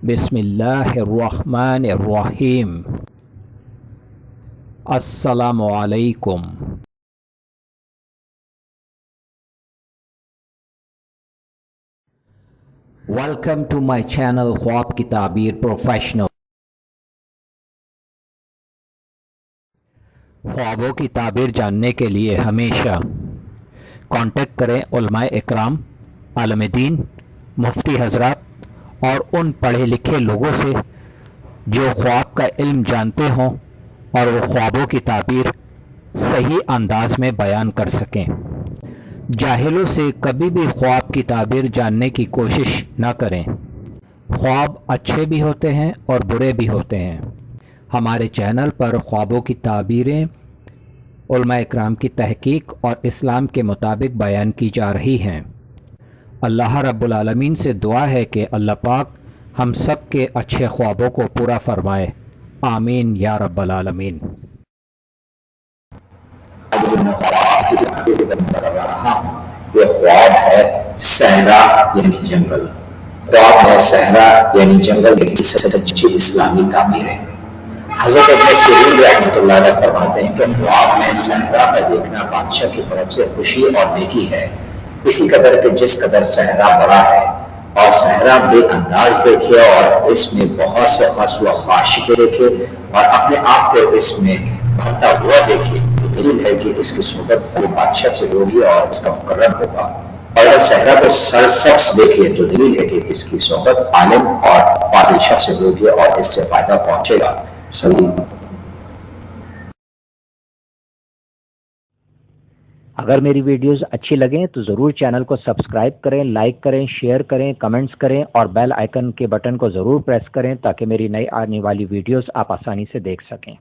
बिस्मिल्लाहिर्रहमानिर्रहीम। अस्सलामु अलैकुम। वेलकम टू माय चैनल ख्वाब की ताबीर प्रोफेशनल। ख्वाबों की ताबीर जानने के लिए हमेशा कांटेक्ट करें उलमाए इकराम, आलम दीन, मुफ्ती हजरात और उन पढ़े लिखे लोगों से जो ख्वाब का इल्म जानते हों और वो ख्वाबों की ताबीर सही अंदाज में बयान कर सकें। जाहिलों से कभी भी ख्वाब की ताबीर जानने की कोशिश न करें। ख्वाब अच्छे भी होते हैं और बुरे भी होते हैं। हमारे चैनल पर ख्वाबों की ताबीरें उलमा इकराम की तहकीक और इस्लाम के मुताबिक बयान की जा रही हैं। अल्लाह रब्बुल आलमीन से दुआ है कि अल्लाह पाक हम सब के अच्छे ख्वाबों को पूरा फरमाए। आमीन या रब्बल आलमीन। ये ख्वाब है सहरा यानी जंगल। ख्वाब है सहरा यानी जंगल की सच्ची इस्लामी ताबीर है। हज़रत इब्न सीरीन रहमतुल्लाह अलैह फरमाते हैं कि ख्वाब में सहरा का देखना बादशाह की तरफ से खुशी और नेकी है, इसी कदर के जिस कदर सहरा बड़ा है। और सहरा बेअंदाज देखे और इसमें बहुत से खस व ख्वाशिकें देखे और अपने आप को इसमें भरता हुआ देखे तो दलील है कि इसकी सोबत से बादशाह से होगी और इसका मुकर्रम होगा। और अगर सहरा को सरसब्ज देखे तो दलील है कि इसकी सोबत आलिम और फाजिल शख्स से होगी और इससे फायदा पहुंचेगा। सभी अगर मेरी वीडियोस अच्छी लगें तो ज़रूर चैनल को सब्सक्राइब करें, लाइक करें, शेयर करें, कमेंट्स करें और बेल आइकन के बटन को ज़रूर प्रेस करें ताकि मेरी नई आने वाली वीडियोस आप आसानी से देख सकें।